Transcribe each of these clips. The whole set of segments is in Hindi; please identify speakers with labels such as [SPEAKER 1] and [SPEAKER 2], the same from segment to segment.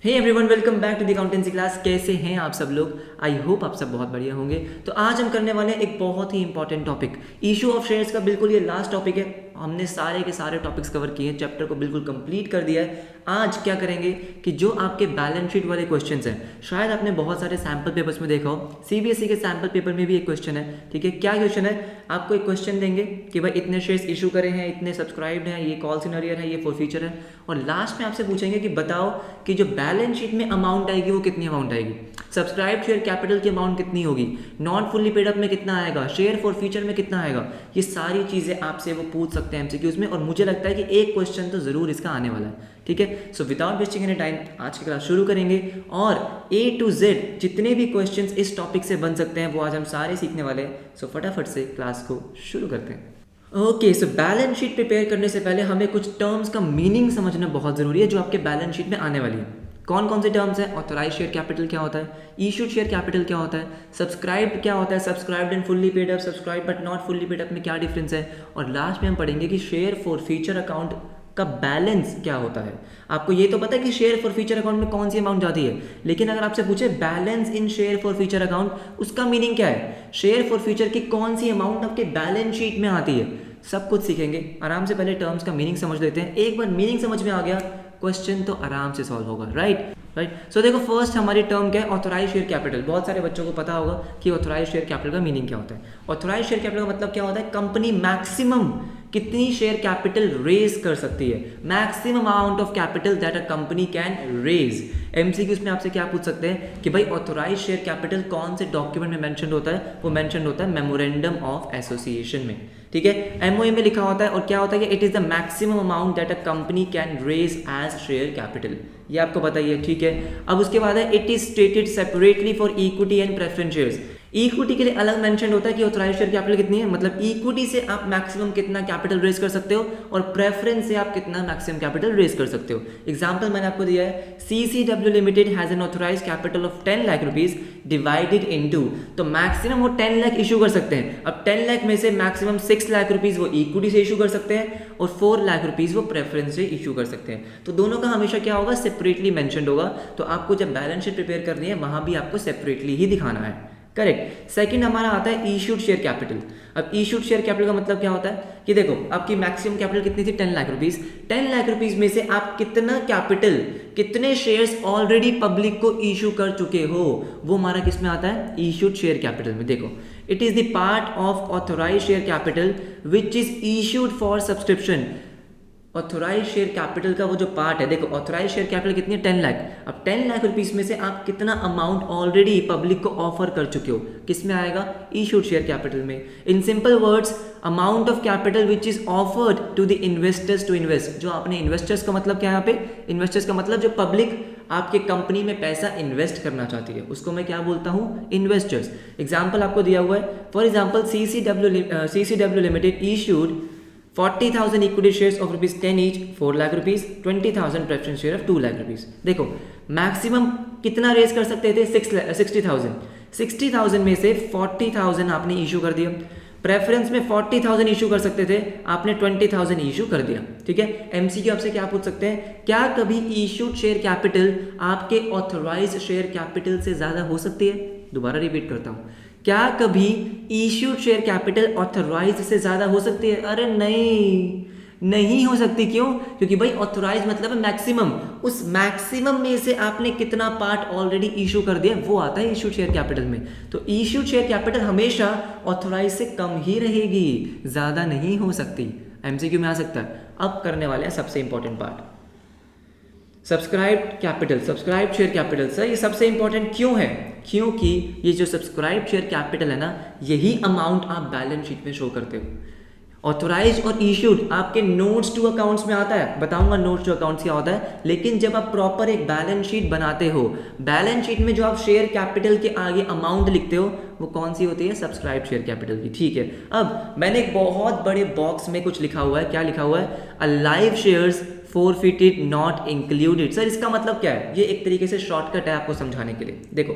[SPEAKER 1] Hey everyone, welcome back to the accountancy class. कैसे हैं आप सब लोग? आई होप आप सब बहुत बढ़िया होंगे। तो आज हम करने वाले हैं एक बहुत ही important topic, issue of shares का। बिल्कुल ये लास्ट टॉपिक है। हमने सारे के सारे टॉपिक्स कवर किए, चैप्टर को बिल्कुल कंप्लीट कर दिया है। आज क्या करेंगे कि जो आपके बैलेंस शीट वाले क्वेश्चंस हैं, शायद आपने बहुत सारे सैम्पल पेपर्स में देखा हो, सीबीएसई के सैम्पल पेपर में भी एक क्वेश्चन है। ठीक है, क्या क्वेश्चन है? आपको एक क्वेश्चन देंगे कि भाई इतने शेयर्स इशू करे हैं, इतने सब्सक्राइब्ड हैं, ये कॉल सिनेरियो है, ये फॉरफीचर है, और लास्ट में आपसे पूछेंगे कि बताओ कि जो बैलेंस शीट में अमाउंट आएगी वो कितनी अमाउंट आएगी, सब्सक्राइब शेयर कैपिटल की अमाउंट कितनी होगी, नॉन फुल्ली पेड अप में कितना आएगा, शेयर फॉरफीचर में कितना आएगा। ये सारी चीज़ें आपसे वो पूछ सकते हैं एमसीक्यूज में, और मुझे लगता है कि एक क्वेश्चन तो ज़रूर इसका आने वाला है। ठीक है, so without wasting any time आज की क्लास शुरू करेंगे, और ए टू जेड जितने भी क्वेश्चंस इस टॉपिक से बन सकते हैं वो आज हम सारे सीखने वाले हैं। सो फटाफट से क्लास को शुरू करते हैं। Okay, so balance sheet prepare करने से पहले हमें कुछ टर्म्स का मीनिंग समझना बहुत ज़रूरी है जो आपके बैलेंस शीट में आने वाली है। कौन कौन से टर्म्स हैं? ऑथराइज शेयर कैपिटल क्या होता है, इशूड शेयर कैपिटल क्या होता है, सब्सक्राइब्ड क्या होता है, subscribed and fully paid up, subscribe but not fully paid up में क्या डिफरेंस है, और लास्ट में हम पढ़ेंगे कि शेयर फॉरफीचर अकाउंट का बैलेंस क्या होता है। आपको ये तो पता है कि शेयर फॉरफीचर अकाउंट में कौन सी अमाउंट जाती है, लेकिन अगर आपसे पूछे बैलेंस इन शेयर फॉरफीचर अकाउंट, उसका मीनिंग क्या है, शेयर फॉरफीचर की कौन सी अमाउंट आपके बैलेंस शीट में आती है, सब कुछ सीखेंगे आराम से। पहले टर्म्स का मीनिंग समझ लेते हैं। एक बार मीनिंग समझ में आ गया, क्वेश्चन तो आराम से सॉल्व होगा। राइट। सो देखो, फर्स्ट हमारी टर्म क्या है? Authorise share capital. बहुत सारे बच्चों को पता होगा कि ऑथराइज शेयर कैपिटल का मीनिंग क्या होता है। ऑथराइज शेयर कैपिटल का मतलब क्या होता है? कंपनी मैक्सिमम कितनी शेयर कैपिटल रेज कर सकती है, maximum amount of capital that a company can raise. MCQs में आपसे क्या पूछ सकते हैं कि भाई ऑथराइज शेयर कैपिटल कौन से डॉक्यूमेंट में मेंशन होता है? वो मेंशन होता है मेमोरेंडम ऑफ एसोसिएशन में। ठीक है, एमओए में लिखा होता है, और क्या होता है कि it is the maximum amount that a company can raise as share capital. ये आपको बताइए। ठीक है, अब उसके बाद है it is stated separately for equity and preference shares. Equity के लिए अलग मेंशन होता है कि ऑथराइज शेयर कैपिटल कितनी है, मतलब इक्विटी से आप मैक्सिमम कितना कैपिटल रेज कर सकते हो, और प्रेफरेंस से आप कितना मैक्सिमम कैपिटल रेज कर सकते हो। एग्जांपल मैंने आपको दिया है, CCW limited has an authorise capital of 10 lakh rupees divided into, तो मैक्सिमम वो 10 लाख इशू कर सकते हैं। अब 10 लाख में से मैक्सिमम 6 लाख रुपीज वो इक्विटी से इशू कर सकते हैं, और 4 लाख रुपीज वो प्रेफरेंस से इशू कर सकते हैं। तो दोनों का हमेशा क्या होगा? सेपरेटली मेंशन्ड होगा। तो आपको जब बैलेंस शीट प्रिपेयर करनी है वहां भी आपको सेपरेटली ही दिखाना है। करेक्ट। सेकंड हमारा आता है इशूड शेयर कैपिटल। अब इशूड शेयर कैपिटल का मतलब क्या होता है कि देखो, आपकी मैक्सिमम कैपिटल कितनी थी? 10 लाख रुपीज। 10 लाख रुपीज में से आप कितना कैपिटल, कितने शेयर्स ऑलरेडी पब्लिक को इशू कर चुके हो, वो हमारा किस में आता है? इशूड शेयर कैपिटल में। देखो, it is the part of authorise share capital which is issued for subscription. Authorise share capital का वो जो पार्ट है, देखो ऑथोराइज शेयर कैपिटल कितनी है? 10 लाख। अब 10 लाख रुपीस में से आप कितना अमाउंट ऑलरेडी पब्लिक को ऑफर कर चुके हो, किस में आएगा? इशूड शेयर कैपिटल में। In simple words, amount of capital which is offered to the investors to invest. जो आपने इन्वेस्टर्स का मतलब क्या है यहाँ पे? इन्वेस्टर्स का मतलब जो पब्लिक आपके कंपनी में पैसा इन्वेस्ट करना चाहती है, उसको मैं क्या बोलता हूँ? इन्वेस्टर्स। एग्जाम्पल आपको दिया हुआ है, for example CCW limited issued 40,000 equity shares of rupees 10 each, 4 lakh rupees, 20,000 preference share of 2 lakh rupees. देखो, मैक्सिमम कितना रेज कर सकते थे? 60,000। 60,000 में से 40,000 आपने इशू कर दिया। प्रेफरेंस में 40,000 इशू कर सकते थे, आपने 20,000 इशू कर दिया। ठीक है, एमसीक्यू आपसे क्या पूछ सकते हैं? क्या कभी इशूड शेयर कैपिटल आपके ऑथराइज शेयर कैपिटल से ज्यादा हो सकती है? दोबारा रिपीट करता हूं, क्या कभी इश्यूड शेयर कैपिटल ऑथराइज से ज्यादा हो सकती है? अरे नहीं, नहीं हो सकती। क्यों? क्योंकि भाई ऑथराइज मतलब है मैक्सिमम। उस मैक्सिमम में से आपने कितना पार्ट ऑलरेडी इशू कर दिया, वो आता है इश्यूड शेयर कैपिटल में। तो इश्यूड शेयर कैपिटल हमेशा ऑथराइज से कम ही रहेगी, ज्यादा नहीं हो सकती। एमसीक्यू में आ सकता है। अब करने वाले हैं सबसे important part, subscribe capital, subscribe share capital. Sir ये सबसे इंपॉर्टेंट क्यों है? क्योंकि ये जो सब्सक्राइब शेयर कैपिटल है ना, यही अमाउंट आप बैलेंस शीट में शो करते हो। ऑथोराइज और इश्यूड आपके नोट्स टू अकाउंट्स में आता है, बताऊंगा नोट्स टू अकाउंट्स क्या होता है, लेकिन जब आप प्रॉपर एक बैलेंस शीट बनाते हो, बैलेंस शीट में जो आप शेयर कैपिटल के आगे अमाउंट लिखते हो वो कौन सी होती है? सब्सक्राइब शेयर कैपिटल की। ठीक है, अब मैंने एक बहुत बड़े बॉक्स में कुछ लिखा हुआ है। क्या लिखा हुआ है? Alive shares forfeited not included। Sir इसका मतलब क्या है? ये एक तरीके से शॉर्टकट है आपको समझाने के लिए। देखो,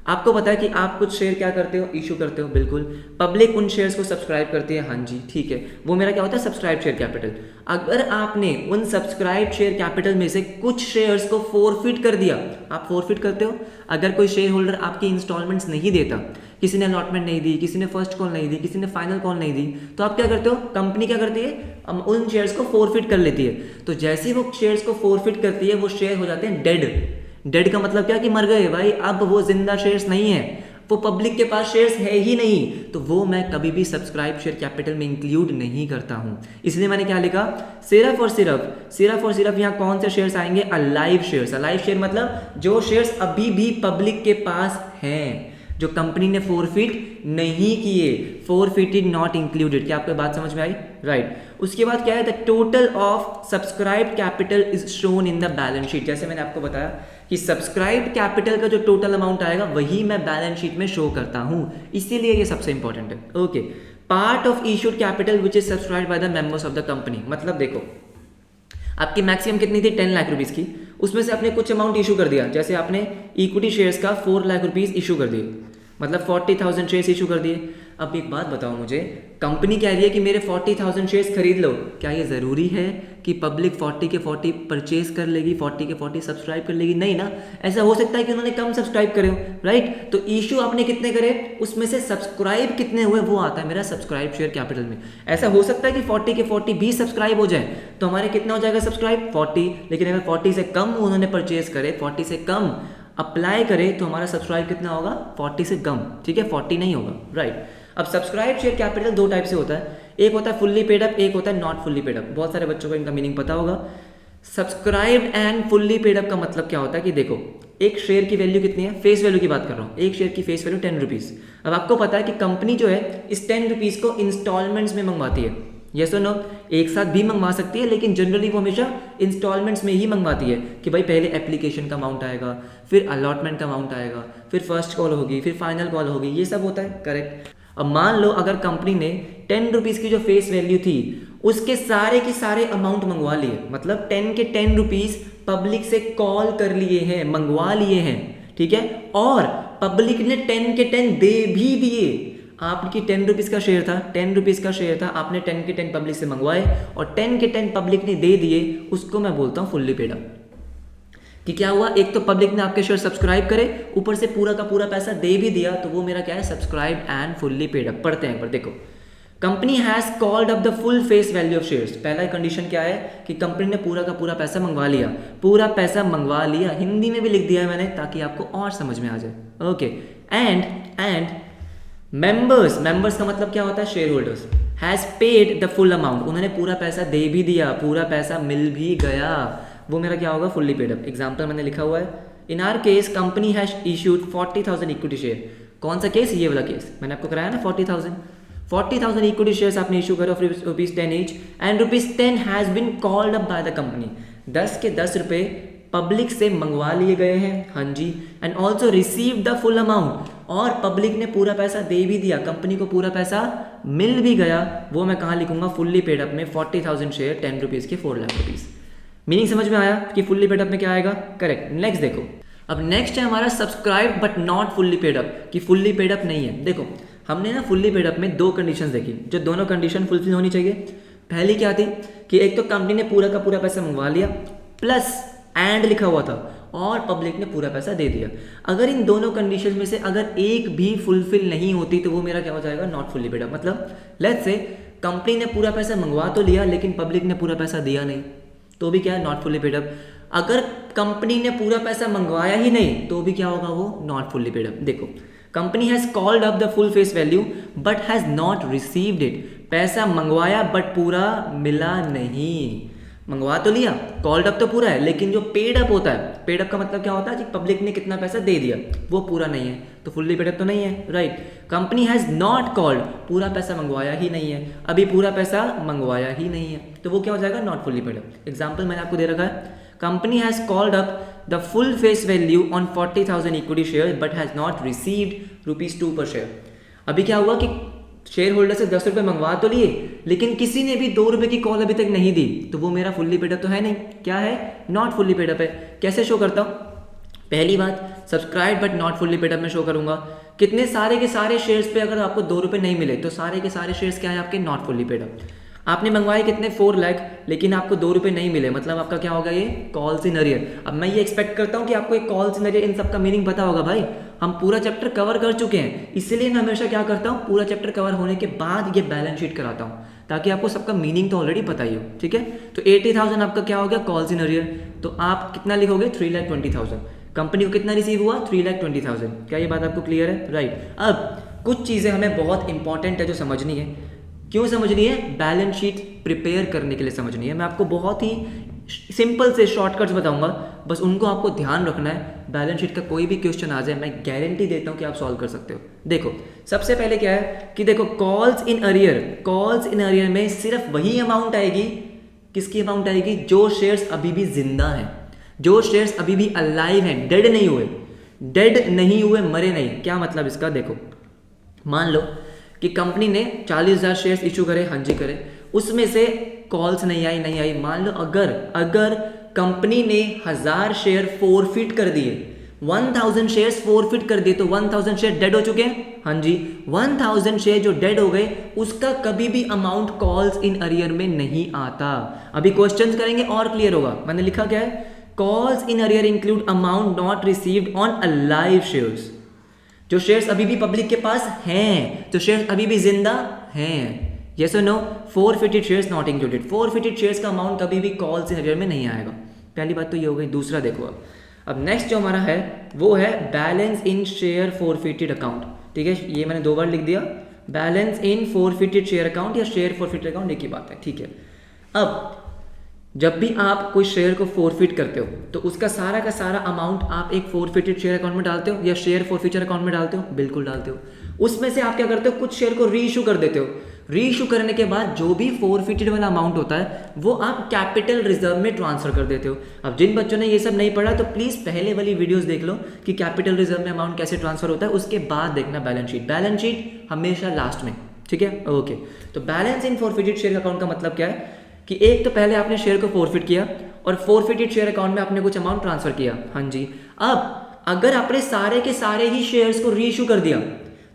[SPEAKER 1] आपको पता है कि आप कुछ शेयर क्या करते हो, इशू करते हो, बिल्कुल। पब्लिक उन शेयर्स को सब्सक्राइब करती है, हाँ जी ठीक है, वो मेरा क्या होता है, सब्सक्राइब शेयर कैपिटल। अगर आपने उन सब्सक्राइब शेयर कैपिटल में से कुछ शेयर्स को फोरफिट कर दिया, आप फोरफिट करते हो, अगर कोई शेयर होल्डर आपकी इंस्टॉलमेंट्स नहीं देता, किसी ने अलॉटमेंट नहीं दी, किसी ने फर्स्ट कॉल नहीं दी, किसी ने फाइनल कॉल नहीं दी, तो आप क्या करते हो, कंपनी क्या करती है, उन शेयर्स को फोरफिट कर लेती है। तो जैसे ही वो शेयर्स को फोरफिट करती है, वो शेयर हो जाते हैं डेड। डेड का मतलब क्या कि मर गए भाई, अब वो जिंदा शेयर्स नहीं है, वो पब्लिक के पास शेयर्स है ही नहीं, तो वो मैं कभी भी सब्सक्राइब शेयर कैपिटल में इंक्लूड नहीं करता हूं। इसलिए मैंने क्या लिखा, सिर्फ और सिर्फ यहाँ कौन से शेयर्स आएंगे, अलाइव शेयर्स। अलाइव शेयर मतलब जो शेयर्स अभी भी पब्लिक के पास हैं, जो कंपनी ने फोरफिट नहीं किए, फोरफिटेड नॉट इंक्लूडेड। क्या आपको बात समझ में आई, राइट। उसके बाद क्या है, the total of subscribe capital is shown in the balance sheet. जैसे मैंने आपको बताया कि सब्सक्राइब कैपिटल का जो टोटल अमाउंट आएगा वही मैं बैलेंस शीट में शो करता हूं, इसीलिए ये सबसे इंपॉर्टेंट है। Okay, part of issued capital which is subscribed by the members of the company. मतलब देखो, आपकी मैक्सिमम कितनी थी, 10 लाख रुपीस की, उसमें से आपने कुछ अमाउंट इशू कर दिया, जैसे आपने इक्विटी शेयर्स का 4 लाख रुपीस इशू कर दिए, मतलब 40,000 शेयर्स इशू कर दिए। अब एक बात बताओ मुझे, कंपनी कह रही है कि मेरे 40,000 शेयर्स खरीद लो, क्या ये ज़रूरी है कि पब्लिक 40 के 40 परचेज कर लेगी, 40 के 40 सब्सक्राइब कर लेगी? नहीं ना, ऐसा हो सकता है कि उन्होंने कम सब्सक्राइब करे हो, राइट। तो इशू आपने कितने करे, उसमें से सब्सक्राइब कितने हुए वो आता है मेरा सब्सक्राइब शेयर कैपिटल में। ऐसा हो सकता है कि 40 के 40 भी सब्सक्राइब हो जाए, तो हमारे कितना हो जाएगा सब्सक्राइब, 40। लेकिन अगर 40 से कम उन्होंने परचेज करे, 40 से कम अप्लाई करे, तो हमारा सब्सक्राइब कितना होगा, 40 से कम, ठीक है, 40 नहीं होगा, राइट। अब सब्सक्राइब शेयर कैपिटल दो टाइप से होता है, एक होता है फुल्ली पेड अप, एक होता है नॉट फुल्ली पेड अप। बहुत सारे बच्चों को इनका मीनिंग पता होगा। Subscribe and fully paid up का मतलब क्या होता है कि देखो, एक शेयर की वैल्यू कितनी है, फेस वैल्यू की बात कर रहा हूँ, एक शेयर की फेस वैल्यू 10 रुपीज़। अब आपको पता है कि कंपनी जो है इस 10 रुपीज़ को इंस्टॉलमेंट्स में मंगवाती है, यस और नो, एक साथ भी मंगवा सकती है, लेकिन जनरली वो हमेशा इंस्टॉलमेंट्स में ही मंगवाती है कि भाई पहले एप्लीकेशन का अमाउंट आएगा, फिर अलॉटमेंट का अमाउंट आएगा, फिर फर्स्ट कॉल होगी, फिर फाइनल कॉल होगी, ये सब होता है, करेक्ट। अब मान लो अगर कंपनी ने 10 रुपीज़ की जो फेस वैल्यू थी उसके सारे के सारे अमाउंट मंगवा लिए, मतलब 10 के 10 रुपीज़ पब्लिक से कॉल कर लिए हैं, मंगवा लिए हैं, ठीक है, और पब्लिक ने 10 के 10 दे भी दिए। आपकी 10 रुपीज़ का शेयर था, 10 रुपीज़ का शेयर था, आपने 10 के 10 पब्लिक से मंगवाए और 10 के 10 पब्लिक ने दे दिए, उसको मैं बोलता हूँ फुल्ली पेड अप। कि क्या हुआ, एक तो पब्लिक ने आपके शेयर सब्सक्राइब करे, ऊपर से पूरा का पूरा पैसा दे भी दिया, तो वो मेरा क्या है, subscribe and fully paid up. पढ़ते हैं पर देखो, company has called up the full face value of shares. पहला कंडीशन क्या है कि कंपनी ने पूरा का पूरा पैसा मंगवा लिया, पूरा पैसा मंगवा लिया, हिंदी में भी लिख दिया है मैंने ताकि आपको और समझ में आ जाए, ओके। एंड मेंबर्स का मतलब क्या होता है, share holders, has paid the full amount, उन्होंने पूरा पैसा दे भी दिया, पूरा पैसा मिल भी गया, वो मेरा क्या होगा, फुल्ली पेड अप। एग्जाम्पल मैंने लिखा हुआ है, इन are case company has issued 40,000 equity share. कौन सा केस, ये वाला केस मैंने आपको कराया ना, 40,000 इक्विटी शेयर्स आपने इशू करे of ₹10 each and ₹10 has been called up by the company. 10 के 10 रुपए पब्लिक से मंगवा लिए गए हैं, हाँ जी, and also receive the full amount, और पब्लिक ने पूरा पैसा दे भी दिया, कंपनी को पूरा पैसा मिल भी गया, वो मैं कहाँ लिखूंगा, फुल्ली पेड अप में 40,000 शेयर 10 रुपीज़ के 4 लाख रुपीज़। मीनिंग समझ में आया कि फुल्ली पेड अप में क्या आएगा, करेक्ट। नेक्स्ट देखो, अब नेक्स्ट है हमारा subscribe but not fully paid up, कि फुल्ली पेड अप नहीं है। देखो हमने ना फुल्ली पेड अप में दो कंडीशंस देखी, जो दोनों कंडीशन फुलफिल होनी चाहिए। पहली क्या थी कि एक तो कंपनी ने पूरा का पूरा पैसा मंगवा लिया, प्लस एंड लिखा हुआ था, और पब्लिक ने पूरा पैसा दे दिया। अगर इन दोनों कंडीशन में से अगर एक भी फुलफिल नहीं होती तो वो मेरा क्या हो जाएगा, नॉट फुल्ली पेड अप। मतलब लेट्स से कंपनी ने पूरा पैसा मंगवा तो लिया लेकिन पब्लिक ने पूरा पैसा दिया नहीं, तो भी क्या है, नॉट फुल्ली पेड अप। अगर कंपनी ने पूरा पैसा मंगवाया ही नहीं तो भी क्या होगा, वो नॉट फुल्ली पेड अप। देखो, company has called up the full face value but has not received it, पैसा मंगवाया बट पूरा मिला नहीं। मंगवा तो लिया, कॉल्ड अप तो पूरा है, लेकिन जो पेड अप होता है, पेड अप का मतलब क्या होता है कि पब्लिक ने कितना पैसा दे दिया, वो पूरा नहीं है, तो फुल्ली पेड अप तो नहीं है, right. Company has not called, पूरा पैसा मंगवाया ही नहीं है, अभी पूरा पैसा मंगवाया ही नहीं है, तो वो क्या हो जाएगा, not fully paid up. Example मैंने आपको दे रखा है, company has called up the full face value on 40,000 equity share but has not received ₹2 पर शेयर। अभी क्या हुआ कि शेयर होल्डर से 10 रुपये मंगवा तो लिए, लेकिन किसी ने भी 2 रुपये की कॉल अभी तक नहीं दी, तो वो मेरा फुल्ली पेड अप तो है नहीं, क्या है, नॉट फुल्ली पेड अप है। कैसे शो करता हूँ, पहली बात, subscribe but not fully paid up मैं शो करूंगा। कितने सारे के सारे शेयर्स पे अगर आपको 2 रुपये नहीं मिले तो सारे के सारे शेयर्स क्या है आपके नॉट फुल्ली पेड अप। आपने मंगवाए कितने 4 लाख, लेकिन आपको 2 रुपये नहीं मिले, मतलब आपका क्या होगा ये कॉल्स इन अरियर। अब मैं ये एक्सपेक्ट करता हूँ कि आपको एक कॉल्स इन अरियर इन सब का मीनिंग पता होगा भाई, हम पूरा चैप्टर कवर कर चुके हैं, इसलिए मैं हमेशा क्या करता हूँ पूरा चैप्टर कवर होने के बाद ये बैलेंस शीट कराता हूँ, ताकि आपको सबका मीनिंग तो ऑलरेडी पता ही हो, ठीक है। तो 80,000 आपका क्या हो गया कॉल्स इन अरियर, तो आप कितना लिखोगे 3,20,000। कंपनी को कितना रिसीव हुआ 3,20,000। क्या ये बात आपको क्लियर है, राइट। अब कुछ चीज़ें हमें बहुत इंपॉर्टेंट है जो समझनी है। क्यों समझनी है, बैलेंस शीट प्रिपेयर करने के लिए समझनी है। मैं आपको बहुत ही सिंपल से शॉर्टकट्स बताऊंगा, बस उनको आपको ध्यान रखना है। बैलेंस शीट का कोई भी क्वेश्चन आ जाए मैं गारंटी देता हूं कि आप सॉल्व कर सकते हो। देखो सबसे पहले क्या है कि देखो कॉल्स इन अरियर में सिर्फ वही अमाउंट आएगी, किसकी अमाउंट आएगी, जो शेयर्स अभी भी जिंदा हैं, जो शेयर्स अभी भी अलाइव हैं, डेड नहीं हुए, मरे नहीं। क्या मतलब इसका, देखो मान लो कि कंपनी ने 40,000 शेयर्स इशू करे, हाँ जी करे, उसमें से कॉल्स नहीं आई। मान लो अगर कंपनी ने 1000 शेयर फोरफिट कर दिए, 1000 शेयर्स फोरफिट कर दिए, तो 1000 शेयर डेड हो चुके हैं, हाँ जी। 1000 शेयर जो डेड हो गए उसका कभी भी अमाउंट कॉल्स इन अरियर में नहीं आता। अभी क्वेश्चंस करेंगे और क्लियर होगा। मैंने लिखा क्या है, calls in arrear include amount not received on alive shares, जो शेयर्स अभी भी पब्लिक के पास हैं, जो शेयर्स अभी भी जिंदा हैं, यस और no. Forfeited shares not included, forfeited shares का अमाउंट कभी भी कॉल्स इन अरियर में नहीं आएगा। पहली बात तो ये हो गई। दूसरा देखो अब नेक्स्ट जो हमारा है वो है बैलेंस इन शेयर फोरफिटेड अकाउंट, ठीक है। ये मैंने 2 बार लिख दिया, बैलेंस इन फोरफिटेड शेयर अकाउंट या शेयर फोरफिटेड अकाउंट एक ही बात है, ठीक है। अब जब भी आप कोई शेयर को फोरफिट करते हो तो उसका सारा का सारा अमाउंट आप एक फोरफिटेड शेयर अकाउंट में डालते हो या शेयर फोरफिचर अकाउंट में डालते हो, बिल्कुल डालते हो। उसमें से आप क्या करते हो, कुछ शेयर को रीइशू कर देते हो। रीइशू करने के बाद जो भी फोरफिटेड वाला अमाउंट होता है वो आप कैपिटल रिजर्व में ट्रांसफर कर देते हो। अब जिन बच्चों ने ये सब नहीं पढ़ा तो प्लीज पहले वाली वीडियोस देख लो कि कैपिटल रिजर्व में अमाउंट कैसे ट्रांसफर होता है, उसके बाद देखना बैलेंस शीट हमेशा लास्ट में, ठीक है, ओके। तो बैलेंस इन फोरफिटेड शेयर अकाउंट का मतलब क्या है कि एक तो पहले आपने शेयर को फोरफिट किया और फोरफिटेड शेयर अकाउंट में आपने कुछ अमाउंट ट्रांसफर किया, हाँ जी। अब अगर आपने सारे के सारे ही शेयर्स को रीइशू कर दिया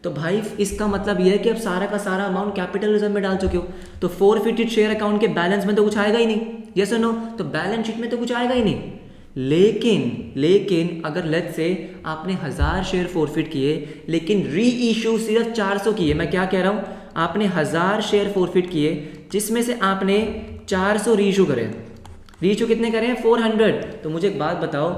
[SPEAKER 1] तो भाई इसका मतलब यह है कि अब सारा का सारा अमाउंट कैपिटल रिजर्व में डाल चुके हो, तो फोरफिटेड शेयर अकाउंट के बैलेंस में तो कुछ आएगा ही नहीं, यस और नो, तो बैलेंस शीट में तो कुछ आएगा ही नहीं। लेकिन अगर लेट्स से आपने 1000 शेयर फोरफिट किए लेकिन रीइशू सिर्फ 400 किए, मैं क्या कह रहा हूं, आपने 1000 शेयर फोरफिट किए जिसमें से आपने 400 रीइशू करे, रीइशू कितने करे हैं 400, तो मुझे एक बात बताओ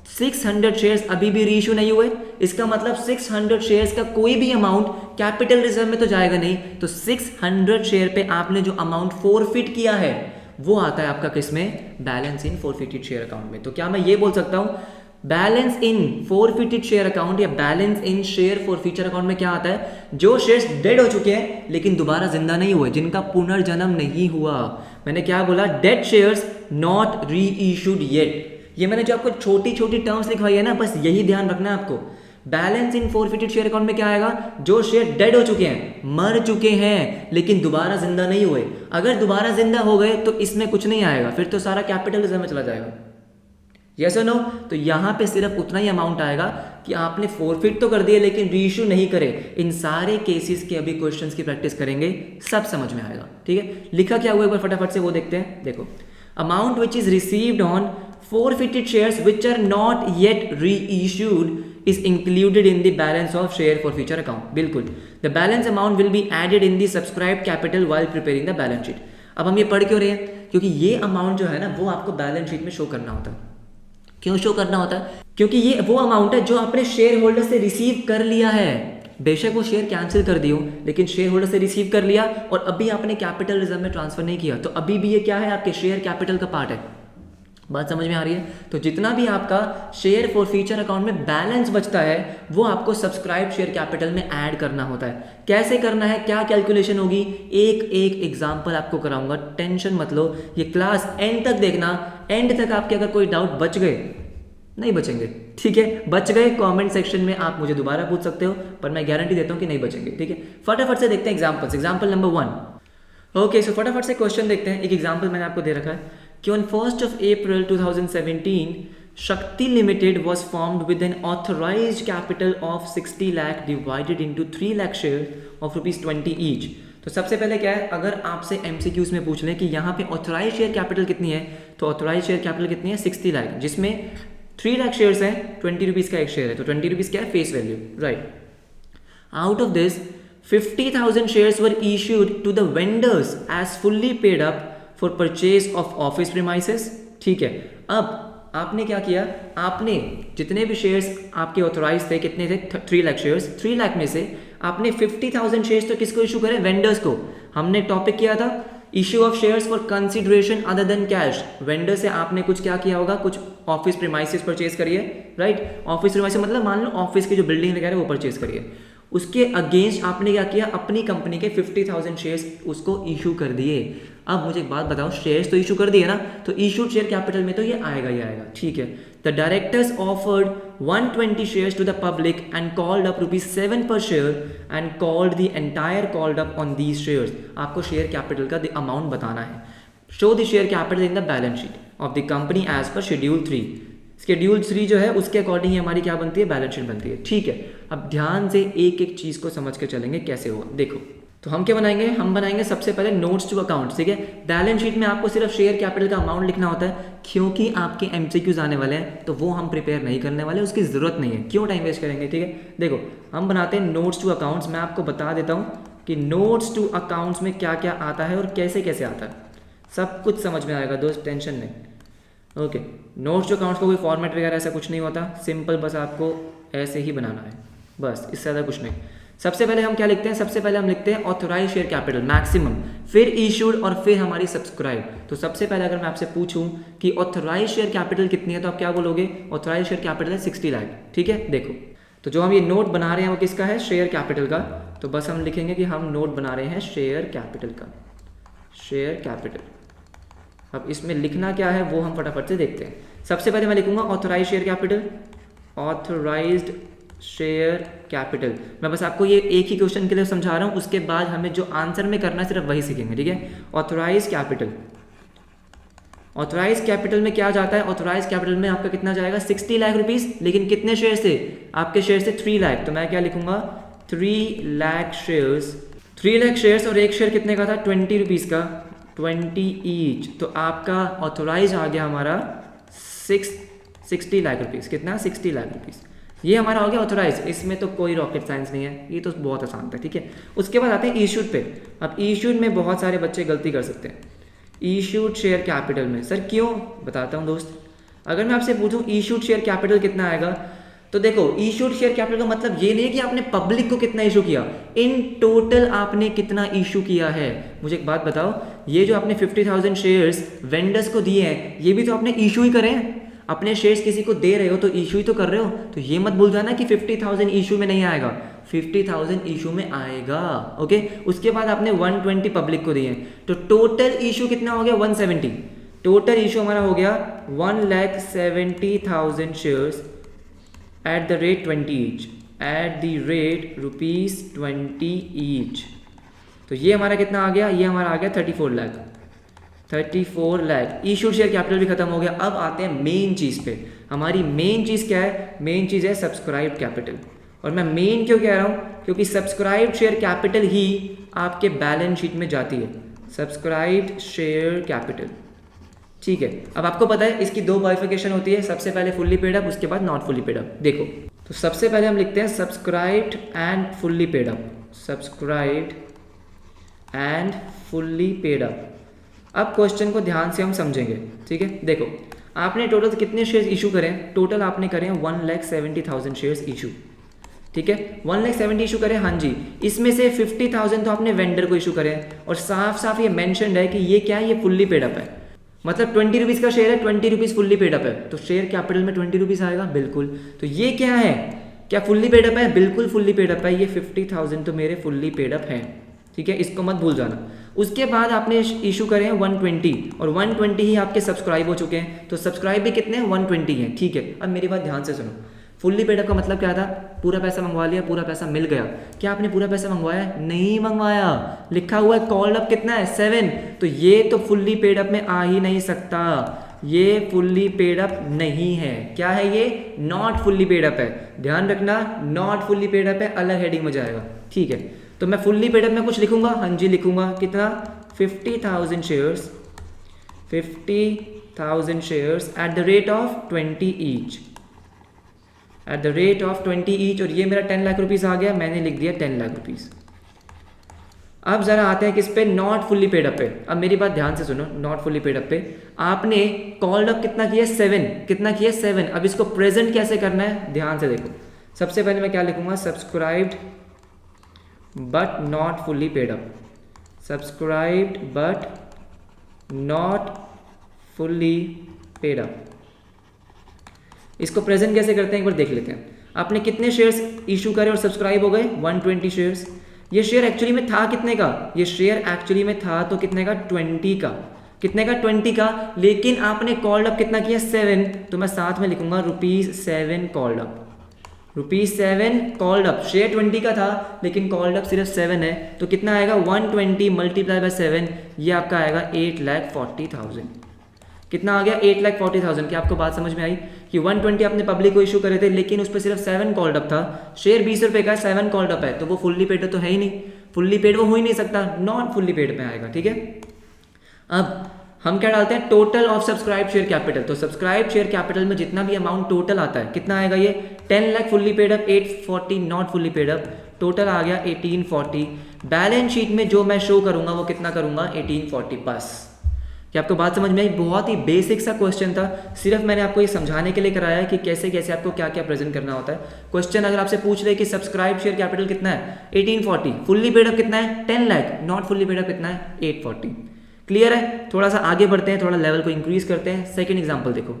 [SPEAKER 1] 600 शेयर्स अभी भी रीइशू नहीं हुए, इसका मतलब 600 शेयर्स का कोई भी अमाउंट कैपिटल रिजर्व में तो जाएगा नहीं, तो 600 शेयर पे आपने जो अमाउंट फोरफिट किया है वो आता है आपका किसमें, बैलेंस इन फोरफिटेड शेयर अकाउंट में। तो क्या मैं ये बोल सकता हूं बैलेंस इन फोरफिटेड शेयर अकाउंट या बैलेंस इन शेयर फोरफिचर अकाउंट में क्या आता है, जो शेयर्स डेड हो चुके हैं लेकिन दोबारा जिंदा नहीं हुए, जिनका पुनर्जन्म नहीं हुआ। मैंने क्या बोला, dead shares not reissued yet. ये मैंने जो आपको छोटी छोटी टर्म्स लिखवाई है ना, बस यही ध्यान रखना है आपको। बैलेंस इन फोरफिटेड शेयर अकाउंट में क्या आएगा, जो शेयर डेड हो चुके हैं, मर चुके हैं लेकिन दोबारा जिंदा नहीं हुए। अगर दोबारा जिंदा हो गए तो इसमें कुछ नहीं आएगा, फिर तो सारा कैपिटल रिजर्व में चला जाएगा, यस और नो। तो यहां पे सिर्फ उतना ही अमाउंट आएगा कि आपने फोरफिट तो कर दिए लेकिन रीइश्यू नहीं करे। इन सारे केसेस के अभी क्वेश्चंस की प्रैक्टिस करेंगे, सब समझ में आएगा, ठीक है। लिखा क्या हुआ एक बार फटाफट से वो देखते हैं। देखो, amount which is received on forfeited shares which are not yet reissued is included in the balance of share forfeiture account। बिल्कुल, the balance amount will be added in the subscribed capital while preparing the balance sheet। अब हम ये पढ़ क्यों रहे हैं, क्योंकि ये अमाउंट जो है ना वो आपको बैलेंस शीट में शो करना होता है। क्यों शो करना होता है, क्योंकि ये वो अमाउंट है जो आपने शेयर होल्डर से रिसीव कर लिया है। बेशक वो शेयर कैंसिल कर दियो लेकिन शेयर होल्डर से रिसीव कर लिया और अभी आपने कैपिटल रिजर्व में ट्रांसफर नहीं किया, तो अभी भी ये क्या है, आपके शेयर कैपिटल का पार्ट है। बात समझ में आ रही है। तो जितना भी आपका शेयर फोरफिचर अकाउंट में बैलेंस बचता है वो आपको सब्सक्राइब शेयर कैपिटल में ऐड करना होता है। कैसे करना है, क्या कैलकुलेशन होगी, एक एक एग्जांपल आपको कराऊंगा, टेंशन मत लो, ये क्लास एंड तक देखना। एंड तक आपके अगर कोई डाउट बच गए, नहीं बचेंगे, ठीक है, बच गए कमेंट सेक्शन में आप मुझे दोबारा पूछ सकते हो, पर मैं गारंटी देता हूं कि नहीं बचेंगे, ठीक है। फटाफट से देखते हैं एग्जांपल्स। एग्जांपल नंबर 1, ओके, सो फटाफट से क्वेश्चन देखते हैं। एक एग्जांपल मैंने आपको दे रखा है कि on 1st of April 2017 Shakti Limited was formed with an authorized capital of 60 lakh divided into 3 lakh shares of rupees 20 each. तो सबसे पहले क्या है, अगर आपसे MCQs में पूछ लें कि यहाँ पे ऑथोराइज शेयर कैपिटल कितनी है, तो ऑथोराइज शेयर कैपिटल कितनी है 60 लाख, जिसमें 3 लाख शेयर्स हैं, 20 रुपीज़ का एक शेयर है, तो 20 रुपीज़ क्या है face value, right. Out of this 50,000 shares were issued to the vendors as fully paid up for purchase of office premises. ठीक है, अब आपने क्या किया, आपने जितने भी शेयर्स आपके ऑथोराइज थे, कितने थे 3 लाख शेयर्स, 3 लाख में से आपने 50,000 शेयर्स तो किसको इशू करे, वेंडर्स को. हमने टॉपिक किया था issue of shares for consideration other than cash. Vendor से आपने कुछ क्या किया होगा, कुछ ऑफिस प्रीमाइसेस परचेज करिए, राइट. ऑफिस प्रीमाइसेस मतलब मान लो ऑफिस की जो बिल्डिंग वगैरह वो परचेज करिए, उसके अगेंस्ट आपने क्या किया, अपनी कंपनी के 50,000 शेयर्स उसको इशू कर दिए. अब मुझे एक बात बताओ, शेयर्स तो इशू कर दिए ना, तो इशूड शेयर कैपिटल में तो ये आएगा ही आएगा, ठीक है. The directors offered 120 shares to the public and called up ₹7 per share and called the entire called up on these shares. आपको शेयर कैपिटल का अमाउंट बताना है. Show the share capital in the balance sheet of the company as per schedule 3. Schedule 3 जो है उसके अकॉर्डिंग ही हमारी क्या बनती है, बैलेंस शीट बनती है, ठीक है. अब ध्यान से एक एक चीज़ को समझ के चलेंगे कैसे होगा. देखो, तो हम क्या बनाएंगे, हम बनाएंगे सबसे पहले नोट्स टू अकाउंट्स, ठीक है. बैलेंस शीट में आपको सिर्फ शेयर कैपिटल का अमाउंट लिखना होता है, क्योंकि आपके MCQs आने वाले हैं, तो वो हम प्रिपेयर नहीं करने वाले, उसकी ज़रूरत नहीं है, क्यों टाइम वेस्ट करेंगे, ठीक है. देखो, हम बनाते हैं नोट्स टू अकाउंट्स. मैं आपको बता देता हूँ कि नोट्स टू अकाउंट्स में क्या क्या आता है और कैसे कैसे आता है, सब कुछ समझ में आएगा दोस्त, टेंशन नहीं. ओके, नोट्स टू अकाउंट्स का कोई फॉर्मेट वगैरह ऐसा कुछ नहीं होता, सिंपल बस आपको ऐसे ही बनाना है, बस इससे ज़्यादा कुछ नहीं. सबसे पहले हम क्या लिखते हैं, सबसे पहले हम लिखते हैं ऑथोराइज शेयर कैपिटल मैक्सिमम, फिर इशूड और फिर हमारी सब्सक्राइब. तो सबसे पहले अगर मैं आपसे पूछूं कि ऑथोराइज शेयर कैपिटल कितनी है, तो आप क्या बोलोगे, ऑथोराइज शेयर कैपिटल है 60 लाख, ठीक है. देखो, तो जो हम ये नोट बना रहे हैं वो किसका है, शेयर कैपिटल का. तो बस हम लिखेंगे कि हम नोट बना रहे हैं शेयर कैपिटल का, शेयर कैपिटल. अब इसमें लिखना क्या है वो हम फटाफट से देखते हैं. सबसे पहले मैं लिखूंगा authorise share capital, authorised share capital. मैं बस आपको ये एक ही क्वेश्चन के लिए समझा रहा हूँ, उसके बाद हमें जो आंसर में करना है सिर्फ वही सीखेंगे, ठीक है. ऑथोराइज कैपिटल, ऑथोराइज कैपिटल में क्या जाता है, ऑथोराइज कैपिटल में आपका कितना जाएगा 60 लाख रुपीस, लेकिन कितने शेयर से, आपके शेयर से 3 लाख. तो मैं क्या लिखूंगा 3 लाख शेयर्स, 3 लाख शेयर्स और एक शेयर कितने का था 20 रुपीज़ का, 20 ईच. तो आपका ऑथोराइज आ गया हमारा 60 लाख रुपीज़, कितना 60 लाख रुपीज़. ये हमारा हो गया ऑथोराइज. इसमें तो कोई रॉकेट साइंस नहीं है, ये तो बहुत आसान था, ठीक है. उसके बाद आते हैं इशूड पे. अब इशूड में बहुत सारे बच्चे गलती कर सकते हैं. इशूड शेयर कैपिटल में सर क्यों, बताता हूँ दोस्त. अगर मैं आपसे पूछूं इशूड शेयर कैपिटल कितना आएगा, तो देखो इशूड शेयर कैपिटल का मतलब ये नहीं कि आपने पब्लिक को कितना इशू किया, इन टोटल आपने कितना इशू किया है. मुझे एक बात बताओ, ये जो आपने 50,000 शेयर्स वेंडर्स को दिए हैं, ये भी तो आपने इशू ही करे हैं. अपने शेयर्स किसी को दे रहे हो तो इशू ही तो कर रहे हो. तो ये मत भूल जाना कि 50,000 इशू में नहीं आएगा, 50,000 इशू में आएगा, ओके. उसके बाद आपने 120 पब्लिक को दिए, तो टोटल इशू कितना हो गया 170. टोटल इशू हमारा हो गया 1,70,000 shares at the rate 20 each, at the rate ₹20 each. तो ये हमारा कितना आ गया, ये हमारा आ गया 34 lakh, 34 lakh. Issued share capital भी खत्म हो गया. अब आते हैं मेन चीज़ पे. हमारी मेन चीज़ क्या है, मेन चीज़ है सब्सक्राइब कैपिटल. और मैं मेन क्यों कह रहा हूँ, क्योंकि सब्सक्राइब शेयर कैपिटल ही आपके बैलेंस शीट में जाती है, सब्सक्राइब शेयर कैपिटल, ठीक है. अब आपको पता है इसकी 2 बाइफिकेशन होती है, सबसे पहले फुल्ली पेड अप, उसके बाद नॉट फुल्ली पेड अप. देखो, तो सबसे पहले हम लिखते हैं subscribed and fully paid up, subscribed and fully paid up. अब क्वेश्चन को ध्यान से हम समझेंगे, ठीक है. देखो, आपने टोटल कितने शेयर्स इशू करें, टोटल आपने करें 1,70,000 शेयर्स इशू, ठीक है. 1,70,000 इशू करें, हाँ जी. इसमें से 50,000 तो आपने वेंडर को इशू करें, और साफ साफ ये मेंशन्ड है कि ये क्या है, ये फुल्ली पेड अप है. मतलब 20 रुपीज़ का शेयर है, 20 रुपीज़ फुल्ली पेड अप है, तो शेयर कैपिटल में 20 रुपीज़ आएगा, बिल्कुल. तो ये क्या है, क्या फुल्ली पेड अप है, बिल्कुल फुल्ली पेड अप है. ये 50,000 तो मेरे फुल्ली पेड अप हैं, ठीक है, इसको मत भूल जाना. उसके बाद आपने इशू करे हैं 120, और 120 ही आपके सब्सक्राइब हो चुके हैं, तो सब्सक्राइब भी कितने हैं 120 हैं, ठीक है. अब मेरी बात ध्यान से सुनो, फुल्ली पेड अप का मतलब क्या था, पूरा पैसा मंगवा लिया, पूरा पैसा मिल गया. क्या आपने पूरा पैसा मंगवाया, नहीं मंगवाया. लिखा हुआ है कॉल्ड अप कितना है 7, तो ये तो फुल्ली पेड अप में आ ही नहीं सकता. ये फुल्ली पेड अप नहीं है। क्या है ये? नॉट फुल्ली पेड अप है। ध्यान रखना, नॉट फुल्ली पेड अप है, अलग हेडिंग में जाएगा, ठीक है। तो मैं फुल्ली पेड अप में कुछ लिखूंगा, हाँ जी लिखूंगा, कितना? 50,000 shares, 50,000 shares at the rate of 20 each, eight the rate of 20 each. और ये मेरा 10 लाख रुपीज़ आ गया, मैंने लिख दिया 10 लाख रुपीज़। अब ज़रा आते हैं किस पे? नॉट फुल्ली पेड अप पे। अब मेरी बात ध्यान से सुनो, नॉट फुल्ली पेड अप पे आपने कॉल्ड अप कितना किया? 7। कितना किया? 7। अब इसको प्रेजेंट कैसे करना है, ध्यान से देखो। सबसे पहले मैं क्या लिखूंगा? Subscribed but not fully paid up, subscribed but not fully paid up. इसको प्रेजेंट कैसे करते हैं एक बार देख लेते हैं। आपने कितने शेयर्स इशू करे और सब्सक्राइब हो गए? 120 शेयर्स। ये शेयर एक्चुअली में था कितने का? ये शेयर एक्चुअली में था तो कितने का? 20 का। कितने का? 20 का। लेकिन आपने कॉल्ड अप कितना किया? 7। तो मैं साथ में लिखूंगा ₹7 called up, ₹7 called up. Share 20 का था लेकिन कॉल्ड अप सिर्फ 7 है, तो कितना आएगा? 120 मल्टीप्लाई बाय 7, ये आपका आएगा 8,40,000। कितना आ गया? 8,40,000। क्या आपको बात समझ में आई कि 120 आपने पब्लिक को इशू करे थे लेकिन उस पर सिर्फ 7 कॉल्ड अप था। शेयर 20 रुपए का, 7 कॉल्ड अप है, तो वो फुल्ली पेड तो है ही नहीं। फुल्ली पेड वो हो ही नहीं सकता, नॉट फुल्ली पेड में आएगा, ठीक है। अब हम क्या डालते हैं? Total of subscribe share capital. तो सब्सक्राइब शेयर कैपिटल में जितना भी अमाउंट टोटल आता है, कितना आएगा? ये 10 lakh fully paid up, 840 not fully paid up, total आ गया 1840। बैलेंस शीट में जो मैं शो करूंगा वो कितना करूंगा? 1840। बस। क्या आपको बात समझ में आई? बहुत ही बेसिक सा क्वेश्चन था, सिर्फ मैंने आपको ये समझाने के लिए कराया है कि कैसे कैसे आपको क्या क्या प्रेजेंट करना होता है। क्वेश्चन अगर आपसे पूछ रहे कि सब्सक्राइब शेयर कैपिटल कितना है? 1840। फुल्ली पेड अप कितना है? 10 lakh. Not fully paid up कितना है? 840। क्लियर है? थोड़ा सा आगे बढ़ते हैं, थोड़ा लेवल को इंक्रीज करते हैं। सेकंड एग्जांपल देखो।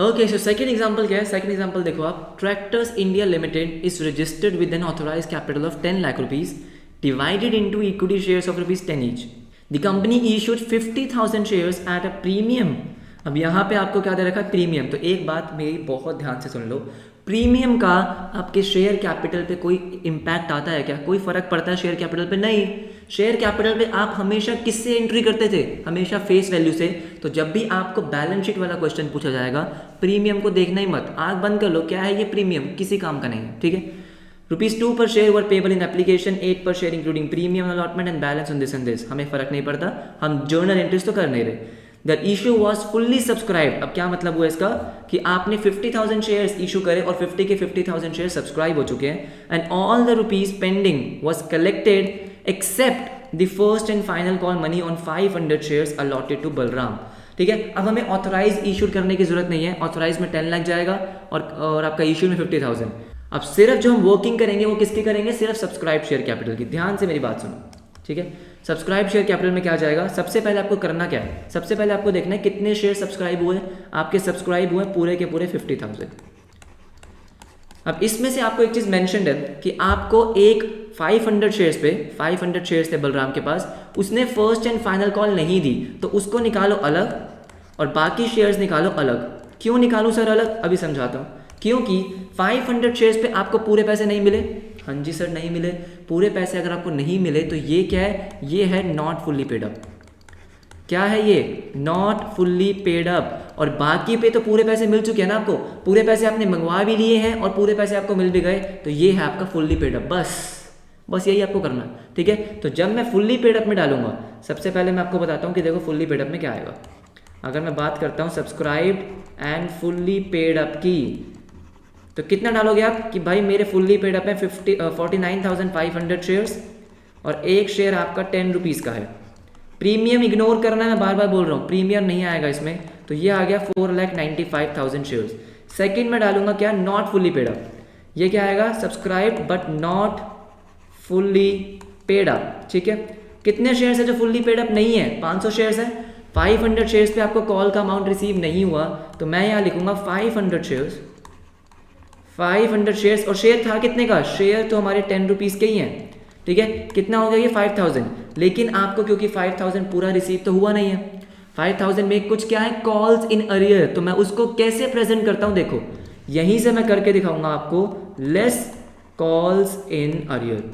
[SPEAKER 1] ओके, सो सेकंड एग्जांपल क्या है? सेकंड एग्जांपल देखो आप। Tractors India limited is registered with an authorised capital of 10 lakh rupees divided into equity shares of ₹10 each. The company issued 50,000 shares at a premium। अब यहाँ पे आपको क्या दे रखा है? प्रीमियम। तो एक बात मेरी बहुत ध्यान से सुन लो, प्रीमियम का आपके शेयर कैपिटल पे कोई इम्पैक्ट आता है क्या? कोई फर्क पड़ता है शेयर कैपिटल पे? नहीं। शेयर कैपिटल पे आप हमेशा किससे एंट्री करते थे? हमेशा फेस वैल्यू से। तो जब भी आपको बैलेंस शीट वाला क्वेश्चन पूछा जाएगा, प्रीमियम को देखना ही मत, आंख बंद कर लो, क्या है ये? प्रीमियम, किसी काम का नहीं है, ठीक है। ₹2 per share were payable in application, 8 per share including premium allotment and balance on this and this। हमें फर्क नहीं पड़ता, हम जर्नल एंट्रीज तो कर नहीं रहे। The issue was fully subscribed। अब क्या मतलब हुआ इसका? कि आपने 50,000 शेयर्स इशू करे और 50 के 50,000 शेयर सब्सक्राइब हो चुके हैं। And all the rupees pending was collected except the first and final call money on 500 shares allotted to Balram. ठीक है। अब हमें ऑथोराइज इशू करने की जरूरत नहीं है, ऑथोराइज में 10 लाख जाएगा और आपका इशू में 50,000। अब सिर्फ जो हम वर्किंग करेंगे वो किसकी करेंगे? सिर्फ सब्सक्राइब शेयर कैपिटल की। ध्यान से मेरी बात सुनो, ठीक है। सब्सक्राइब शेयर कैपिटल में क्या जाएगा? सबसे पहले आपको करना क्या है? सबसे पहले आपको देखना है कितने शेयर सब्सक्राइब हुए। आपके सब्सक्राइब हुए पूरे के पूरे 50,000। अब इसमें से आपको एक चीज मेंशन है कि आपको एक 500 शेयर्स पे 500 शेयर्स थे बलराम के पास, उसने फर्स्ट एंड फाइनल कॉल नहीं दी, तो उसको निकालो अलग और बाकी शेयर्स निकालो अलग। क्यों निकालूं सर अलग? अभी समझाता हूं। क्योंकि 500 शेयर्स पे आपको पूरे पैसे नहीं मिले। हाँ जी सर, नहीं मिले। पूरे पैसे अगर आपको नहीं मिले तो ये क्या है? ये है नॉट फुल्ली पेड अप। क्या है ये? Not fully paid up. और बाकी पे तो पूरे पैसे मिल चुके हैं ना आपको, पूरे पैसे आपने मंगवा भी लिए हैं और पूरे पैसे आपको मिल भी गए, तो ये है आपका फुल्ली पेड अप। बस यही आपको करना है, ठीक है। तो जब मैं फुल्ली पेड अप में डालूंगा, सबसे पहले मैं आपको बताता हूँ कि देखो फुल्ली पेड अप में क्या आएगा। अगर मैं बात करता हूँ subscribed and fully paid up की, तो कितना डालोगे आप कि भाई मेरे फुल्ली पेड अप है 49,500 शेयर्स और एक शेयर आपका 10 रुपीज़ का है। प्रीमियम इग्नोर करना है, मैं बार बार बोल रहा हूँ, प्रीमियम नहीं आएगा इसमें। तो ये आ गया 4,95,000 शेयर्स। सेकंड में डालूंगा क्या? Not fully paid up. ये क्या आएगा? Subscribed but not fully paid up, ठीक है। कितने शेयर्स है जो फुल्ली पेड अप नहीं है? 500 शेयर्स है। 500 शेयर्स पे आपको कॉल का अमाउंट रिसीव नहीं हुआ, तो मैं यहाँ लिखूंगा 500 शेयर्स। 500 शेयर्स और शेयर था कितने का? शेयर तो हमारे 10 रुपीज़ के ही हैं, ठीक है। कितना हो गया ये? 5,000। लेकिन आपको क्योंकि 5,000 पूरा रिसीव तो हुआ नहीं है, 5,000 में कुछ क्या है? Calls in arrear. तो मैं उसको कैसे प्रेजेंट करता हूं? देखो यहीं से मैं करके दिखाऊंगा आपको। लेस कॉल्स इन अरियर,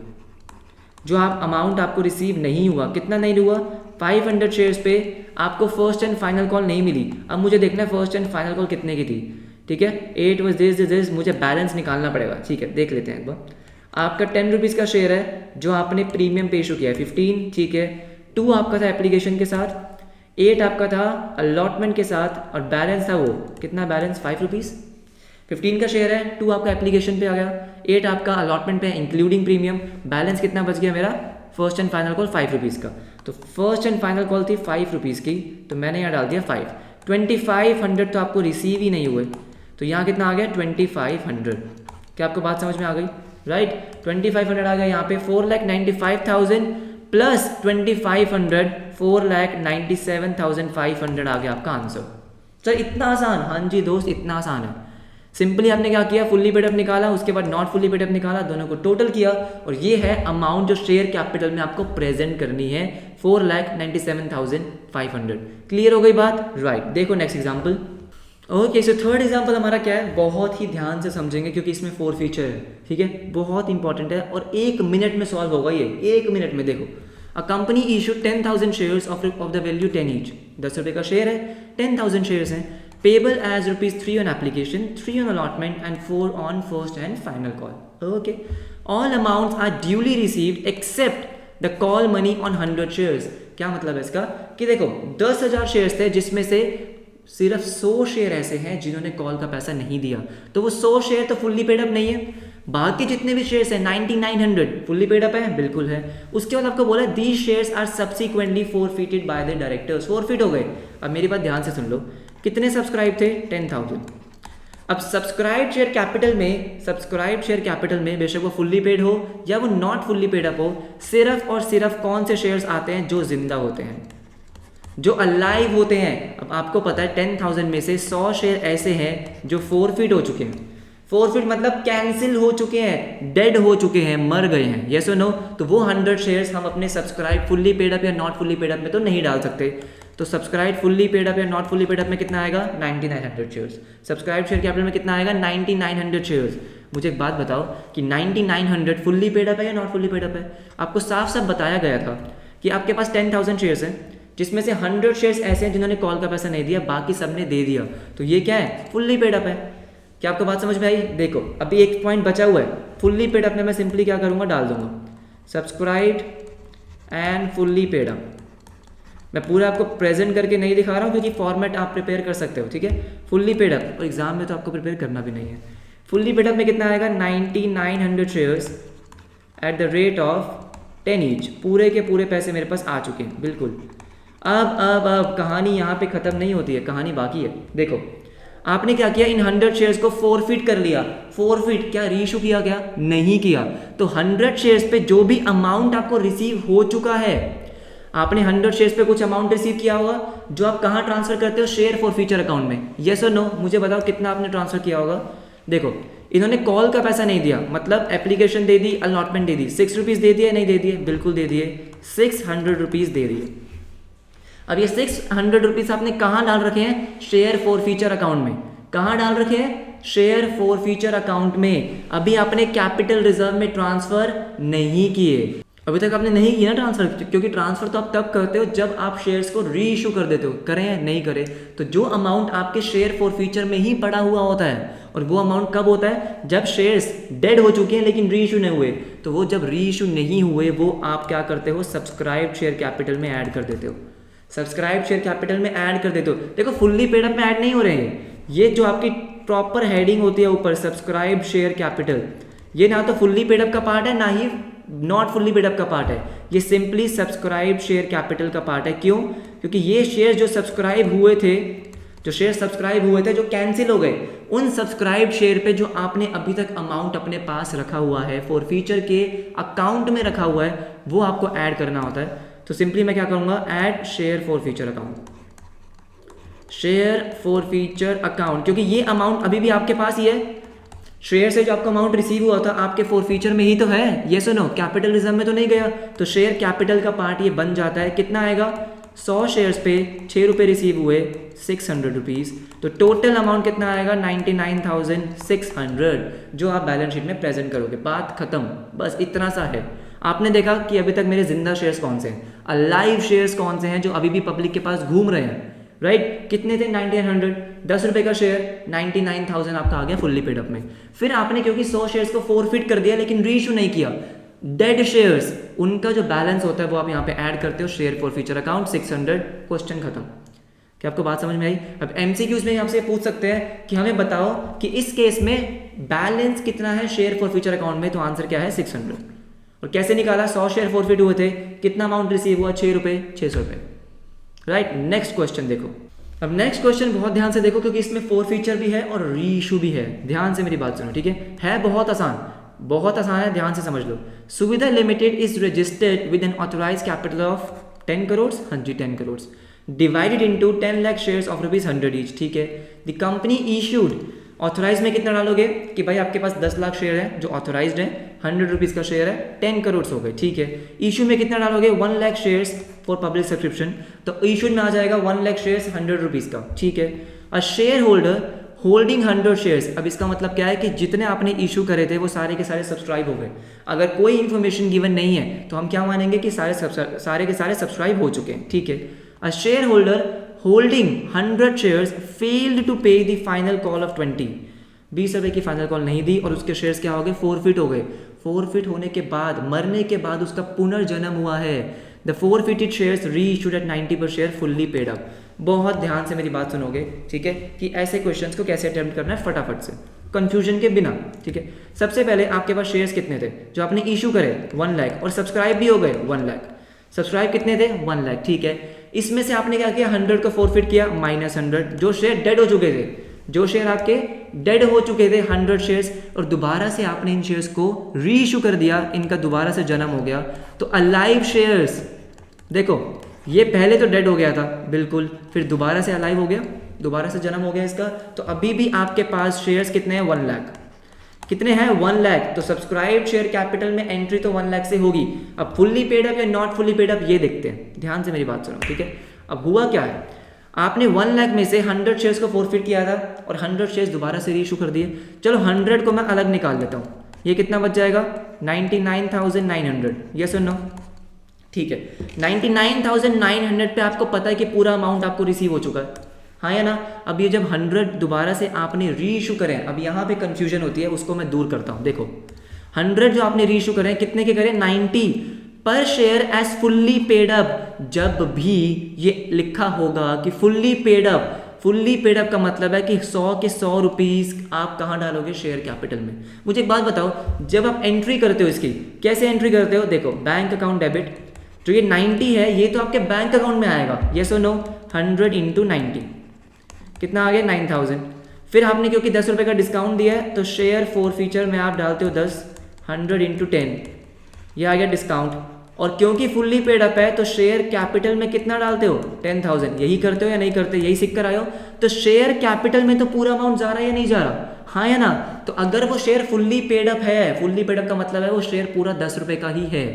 [SPEAKER 1] जो आप अमाउंट आपको रिसीव नहीं हुआ। कितना नहीं हुआ? 500 शेयर्स पे आपको फर्स्ट एंड फाइनल कॉल नहीं मिली। अब मुझे देखना है फर्स्ट एंड फाइनल कॉल कितने की थी, ठीक है। 8 was this, मुझे बैलेंस निकालना पड़ेगा, ठीक है। देख लेते हैं एक बार। आपका 10 रुपीज़ का शेयर है जो आपने प्रीमियम पे इशू किया है 15, ठीक है। 2 आपका था एप्लीकेशन के साथ, 8 आपका था अलॉटमेंट के साथ, और बैलेंस था वो कितना, बैलेंस 5 रुपीज़। 15 का शेयर है, 2 आपका एप्लीकेशन पे आ गया, 8 आपका अलॉटमेंट पे इंक्लूडिंग प्रीमियम, बैलेंस कितना बच गया मेरा first and final call 5 rupees का। तो फर्स्ट एंड फाइनल कॉल थी 5 रुपीज़ की, तो मैंने यहाँ डाल दिया 5। 2500 तो आपको रिसीव ही नहीं हुए, तो यहाँ कितना आ गया 2500। क्या आपको बात समझ में आ गई, राइट। 2500 आ गया यहाँ पे, 4,95,000 प्लस 2500 4,97,500 आ गया आपका आंसर। सर इतना आसान, हाँ जी दोस्त इतना आसान है। सिंपली आपने क्या किया, फुल्ली पेड अप निकाला, उसके बाद नॉट फुल्ली पेड अप निकाला, दोनों को टोटल किया, और ये है अमाउंट जो शेयर कैपिटल में आपको प्रेजेंट करनी है 4,97,500। क्लियर हो गई बात, राइट। देखो next example. Okay so third example हमारा क्या है, बहुत ही ध्यान से समझेंगे क्योंकि इसमें 4 फीचर है, ठीक है, बहुत इंपॉर्टेंट है और 1 मिनट में सॉल्व होगा ये, 1 मिनट में। देखो, a company issue 10,000 shares of the value 10 each, 10 रुपये का शेयर है, 10,000 शेयर्स हैं, payable as ₹3 on application, 3 on allotment and 4 on first and final call. Okay, all amounts are duly received except the call money on 100 shares. क्या मतलब है इसका, कि देखो 10,000 शेयर्स थे जिसमें से सिर्फ 100 शेयर ऐसे हैं जिन्होंने कॉल का पैसा नहीं दिया, तो वो 100 शेयर तो फुल्ली पेड अप नहीं है। बाकी जितने भी शेयर्स हैं 9900 फुल्ली पेड अप है, बिल्कुल है। उसके बाद आपको बोला these shares are subsequently forfeited by the directors, forfeit हो गए। अब मेरी बात ध्यान से सुन लो, कितने सब्सक्राइब थे 10,000। अब सब्सक्राइब शेयर कैपिटल में बेशक वो फुल्ली पेड हो या वो नॉट फुल्ली पेड अप हो, सिर्फ और सिर्फ कौन से शेयर्स आते हैं जो जिंदा होते हैं, जो अलाइव होते हैं। अब आपको पता है 10,000 में से 100 शेयर ऐसे हैं जो फॉरफिट हो चुके हैं। फॉरफिट मतलब कैंसिल हो चुके हैं, डेड हो चुके हैं, मर गए हैं, यस और नो। तो वो 100 शेयर्स हम अपने सब्सक्राइब फुल्ली पेड अप या नॉट फुल्ली पेड अप में तो नहीं डाल सकते। तो सब्सक्राइब फुल्ली पेड अप या नॉट फुल्ली पेड अप में कितना आएगा 9900 शेयर्स। सब्सक्राइब शेयर कैपिटल में कितना आएगा 9900 शेयर्स। मुझे एक बात बताओ कि 9900 फुल्ली पेड अप है या नॉट फुल्ली पेड अप है। आपको साफ साफ बताया गया था कि आपके पास 10,000 शेयर्स हैं जिसमें से 100 शेयर्स ऐसे हैं जिन्होंने कॉल का पैसा नहीं दिया, बाकी सबने दे दिया, तो ये क्या है फुल्ली पेड अप है। क्या आपको बात समझ में आई। देखो अभी एक पॉइंट बचा हुआ है, फुल्ली पेड अप में मैं सिंपली क्या करूँगा, डाल दूंगा subscribed and fully paid up. मैं पूरा आपको प्रेजेंट करके नहीं दिखा रहा हूँ क्योंकि फॉर्मेट आप प्रिपेयर कर सकते हो, ठीक है। फुल्ली पेड अप, और एग्जाम में तो आपको प्रिपेयर करना भी नहीं है। फुल्ली पेड अप में कितना आएगा 9900 shares at the rate of 10 each. पूरे के पूरे पैसे मेरे पास आ चुके हैं, बिल्कुल। अब कहानी यहाँ पे ख़त्म नहीं होती है, कहानी बाकी है। देखो आपने क्या किया, इन 100 शेयर्स को फॉरफिट कर लिया। फॉरफिट क्या रीइशू किया, क्या नहीं किया। तो 100 शेयर्स पे जो भी अमाउंट आपको रिसीव हो चुका है, आपने 100 शेयर्स पे कुछ अमाउंट रिसीव किया होगा जो आप कहाँ ट्रांसफर करते हो, शेयर फॉर फ्यूचर अकाउंट में, यस और नो। मुझे बताओ कितना आपने ट्रांसफर किया होगा। देखो इन्होंने कॉल का पैसा नहीं दिया, मतलब एप्लीकेशन दे दी, अलॉटमेंट दे दी, 6 रुपीज़ दे दिए, नहीं दे दिए, बिल्कुल दे दिए, 600 रुपीज़ दे दिए। अब ये 600 रुपीज़ आपने कहाँ डाल रखे हैं, शेयर फॉर फ्यूचर अकाउंट में। कहाँ डाल रखे हैं, शेयर फॉर फ्यूचर अकाउंट में। अभी आपने कैपिटल रिजर्व में ट्रांसफर नहीं किए, अभी तक आपने नहीं किया ना ट्रांसफर, क्योंकि ट्रांसफर तो आप तब करते हो जब आप शेयर्स को री इशू कर देते हो। करें नहीं करें, तो जो अमाउंट आपके शेयर फॉर फ्यूचर में ही पड़ा हुआ होता है, और वो अमाउंट कब होता है, जब शेयर्स डेड हो चुके हैं लेकिन री इशू नहीं हुए। तो वो जब री इशू नहीं हुए वो आप क्या करते हो, सब्सक्राइब शेयर कैपिटल में ऐड कर देते हो। सब्सक्राइब शेयर कैपिटल में ऐड कर देते हो। देखो फुल्ली पेड अप में ऐड नहीं हो रहे हैं, ये जो आपकी प्रॉपर हेडिंग होती है ऊपर सब्सक्राइब शेयर कैपिटल, ये ना तो फुल्ली पेड अप का पार्ट है ना ही नॉट फुल्ली पेड अप का पार्ट है, ये सिंपली सब्सक्राइब शेयर कैपिटल का पार्ट है। क्यों, क्योंकि ये शेयर जो सब्सक्राइब हुए थे, जो कैंसिल हो गए, उन सब्सक्राइब शेयर पे जो आपने अभी तक अमाउंट अपने पास रखा हुआ है, फॉर फ्यूचर के अकाउंट में रखा हुआ है, वो आपको ऐड करना होता है। तो सिंपली मैं क्या करूँगा, add share for future account, share for future account, क्योंकि ये अमाउंट अभी भी आपके पास ही है। शेयर से जो आपका अमाउंट रिसीव हुआ था आपके फॉर फ्यूचर में ही तो है, ये सुनो, कैपिटल रिजर्व में तो नहीं गया। तो शेयर कैपिटल का पार्ट ये बन जाता है। कितना आएगा, 100 शेयर्स पे 6 रुपये रिसीव हुए, 600 रुपीज़। तो टोटल अमाउंट कितना आएगा 99,600, जो आप बैलेंस शीट में प्रेजेंट करोगे। बात खत्म, बस इतना सा है। आपने देखा कि अभी तक मेरे जिंदा शेयर्स कौन से हैं, अलाइव शेयर्स कौन से हैं जो अभी भी पब्लिक के पास घूम रहे हैं, राइट? कितने थे? 1900, 10 रुपए का शेयर, 99,000 आपका आ गया फुल्ली पेड अप में। फिर आपने क्योंकि 100 शेयर्स को फोरफिट कर दिया लेकिन रीइश्यू नहीं किया, डेड शेयर्स, उनका जो बैलेंस होता है वो आप यहाँ पे ऐड करते हो, share for future account 600, question खत्म। क्या आपको बात समझ में आई? अब एमसीक्यूज में आपसे पूछ सकते हैं कि हमें बताओ कि इस केस में बैलेंस कितना है शेयर फॉर फ्यूचर अकाउंट में, तो आंसर क्या है? 600। और कैसे निकाला? 100 शेयर फोरफिट हुए थे, कितना अमाउंट रिसीव हुआ? 6 रुपए, 600 रुपए, राइट? नेक्स्ट क्वेश्चन देखो। अब नेक्स्ट क्वेश्चन बहुत ध्यान से देखो क्योंकि इसमें फोरफीचर भी है और रीइश्यू भी है। ध्यान से मेरी बात सुनो, ठीक है बहुत आसान, बहुत आसान है, ध्यान से समझ लो। Suvidha limited is registered with an authorised capital of 10 crore, हाँ जी 10 crore, divided into 10 lakh shares of ₹100 each, ठीक है। द कंपनी इशूड, ऑथोराइज में कितना डालोगे कि भाई आपके पास 10 लाख शेयर है जो ऑथोराइज्ड है, 100 रुपीज़ का शेयर है, 10 करोड़ हो गए, ठीक है। इशू में कितना डालोगे? 1 lakh shares for public subscription, तो इशू में आ जाएगा 1 लाख शेयर्स 100 रुपीज़ का, ठीक है। A shareholder holding 100 shares, अब इसका मतलब क्या है कि जितने आपने इशू करे थे वो सारे के सारे सब्सक्राइब हो गए। अगर कोई इन्फॉर्मेशन गिवन नहीं है तो हम क्या मानेंगे कि सारे के सारे सब्सक्राइब हो चुके हैं, ठीक है। A shareholder holding 100 shares failed to pay the final call of 20 रुपए की फाइनल कॉल नहीं दी और उसके शेयर्स क्या हो गए? फोरफिट हो गए। फोरफिट होने के बाद, मरने के बाद उसका पुनर्जन्म हुआ है। The forfeited shares reissued at 90 per share fully paid up. बहुत ध्यान से मेरी बात सुनोगे, ठीक है, कि ऐसे क्वेश्चंस को कैसे अटेम्प्ट करना है फटाफट से, कंफ्यूजन के बिना, ठीक है। सबसे पहले आपके पास शेयर्स कितने थे जो आपने इशू करे? 1 लाख, और सब्सक्राइब भी हो गए 1 लाख। सब्सक्राइब कितने थे? 1 लाख, ठीक है। इसमें से आपने क्या किया? 100 को फोरफिट किया, -100 जो शेयर डेड हो चुके थे, जो शेयर आपके डेड हो चुके थे 100 शेयर्स, और दोबारा से आपने इन शेयर्स को रीइश्यू कर दिया, इनका दोबारा से जन्म हो गया। तो अलाइव शेयर्स, देखो ये पहले तो डेड हो गया था बिल्कुल, फिर दोबारा से अलाइव हो गया, दोबारा से जन्म हो गया इसका, तो अभी भी आपके पास शेयर्स कितने हैं? 1 लाख। कितने हैं? 1 लाख। तो सब्सक्राइब शेयर कैपिटल में एंट्री तो 1 लाख से होगी। अब फुल्ली पेड अप या नॉट फुल्ली पेड अप ये देखते हैं, ध्यान से मेरी बात सुनो, ठीक है। अब हुआ क्या है, आपने 1 लाख में से 100 शेयर्स को फोरफिट किया था और 100 शेयर्स दोबारा से रीइश्यू कर दिए। चलो 100 को मैं अलग निकाल देता हूँ, ये कितना बच जाएगा? 99,900, यस और नो, ठीक है। 99,900 पे आपको पता है कि पूरा अमाउंट आपको रिसीव हो चुका है, हाँ या ना। अब ये जब 100 दोबारा से आपने रीइश्यू करें, अब यहाँ पे कंफ्यूजन होती है, उसको मैं दूर करता हूँ। देखो 100 जो आपने रीइश्यू करें, कितने के करें? 90 per share as fully paid up. जब भी ये लिखा होगा कि fully paid up, fully paid up का मतलब है कि 100 के 100 रुपीज़ आप कहाँ डालोगे? शेयर कैपिटल में। मुझे एक बात बताओ, जब आप एंट्री करते हो इसकी, कैसे एंट्री करते हो? देखो बैंक अकाउंट डेबिट, जो ये 90 है ये तो आपके बैंक अकाउंट में आएगा, यस और नो। 100 इंटू 90 कितना आ गया? 9,000। फिर आपने क्योंकि 10 रुपये का डिस्काउंट दिया है तो शेयर फॉर फीचर में आप डालते हो 10, 100 इंटू 10, यह आ गया डिस्काउंट। और क्योंकि फुल्ली पेड अप है तो शेयर कैपिटल में कितना डालते हो? 10,000। यही करते हो या नहीं करते? यही सीख कर आए हो। तो शेयर कैपिटल में तो पूरा अमाउंट जा रहा है या नहीं जा रहा? हाँ या ना। तो अगर वो शेयर फुल्ली पेड अप है, फुल्ली पेड अप का मतलब है वो शेयर पूरा 10 रुपये का ही है,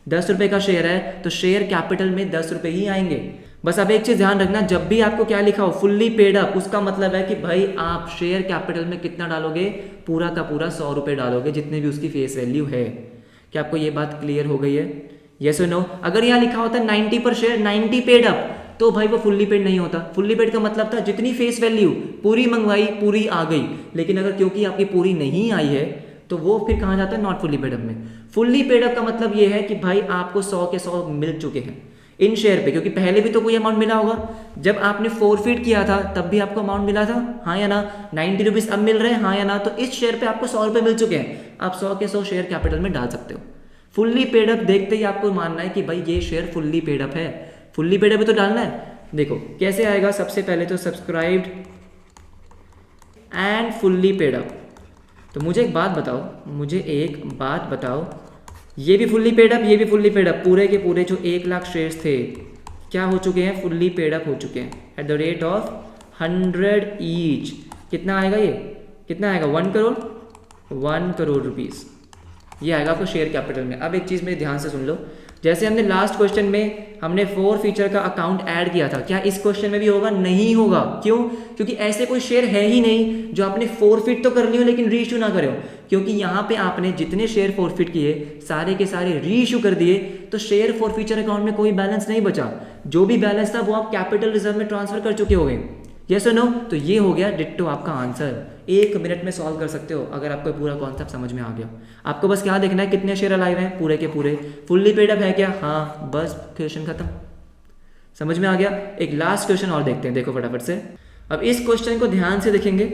[SPEAKER 1] 10 रुपये का शेयर है तो शेयर कैपिटल में 10 रुपये ही आएंगे। बस अब एक चीज ध्यान रखना, जब भी आपको क्या लिखा हो फुल्ली पेड अप, उसका मतलब है कि भाई आप शेयर कैपिटल में कितना डालोगे? पूरा का पूरा 100 रुपये डालोगे, जितने भी उसकी फेस वैल्यू है। क्या आपको ये बात क्लियर हो गई है? यस और नो। अगर यहाँ लिखा होता 90 पर शेयर, 90 पेड अप, तो भाई वो फुल्ली पेड नहीं होता। फुल्ली पेड का मतलब था जितनी फेस वैल्यू पूरी मंगवाई पूरी आ गई, लेकिन अगर क्योंकि आपकी पूरी नहीं आई है तो वो फिर कहाँ जाता है? नॉट फुल्ली पेड अप में। फुल्ली पेड अप का मतलब ये है कि भाई आपको 100 के 100 मिल चुके हैं इन शेयर पे, क्योंकि पहले भी तो कोई अमाउंट मिला होगा। जब आपने फोरफिट किया था तब भी आपको अमाउंट मिला था, हाँ या ना। 90 रुपीज़ अब मिल रहे हैं, हाँ या ना। तो इस शेयर पे आपको 100 रुपये मिल चुके हैं, आप 100 के 100 शेयर कैपिटल में डाल सकते हो। फुल्ली पेड अप देखते ही आपको मानना है कि भाई ये शेयर फुल्ली पेड अप है, फुल्ली पेड अप तो डालना है। देखो कैसे आएगा, सबसे पहले तो subscribed and fully paid up. तो मुझे एक बात बताओ, ये भी फुल्ली पेड अप, ये भी फुल्ली पेड अप, पूरे के पूरे जो 1 लाख शेयर्स थे क्या हो चुके हैं? फुल्ली पेड अप हो चुके हैं eight the rate of 100 each. कितना आएगा ये? कितना आएगा? 1 करोड़, 1 करोड़ रुपीज़ ये आएगा आपको शेयर कैपिटल में। अब एक चीज़ मेरे ध्यान से सुन लो, जैसे हमने लास्ट क्वेश्चन में हमने 4 फीचर का अकाउंट ऐड किया था, क्या इस क्वेश्चन में भी होगा? नहीं होगा। क्यों? क्योंकि ऐसे कोई शेयर है ही नहीं जो आपने फोरफिट तो कर ली हो लेकिन रीइश्यू ना करे हो, क्योंकि यहाँ पे आपने जितने शेयर फोरफिट किए सारे के सारे रीइश्यू कर दिए, तो शेयर फॉर फ्यूचर अकाउंट में कोई बैलेंस नहीं बचा। जो भी बैलेंस था वो आप कैपिटल रिजर्व में ट्रांसफर कर चुके होंगे। यस और नो? तो ये हो गया डिट्टो आपका आंसर। 1 मिनट में सॉल्व कर सकते हो अगर आपको पूरा कॉन्सेप्ट समझ में आ गया। आपको बस क्या देखना है, कितने शेयर अलाइव हैं पूरे के पूरे, फुल्ली पेड अप है क्या? हाँ, बस क्वेश्चन खत्म। समझ में आ गया? एक लास्ट क्वेश्चन और देखते हैं, देखो फटाफट से। अब इस क्वेश्चन को ध्यान से देखेंगे,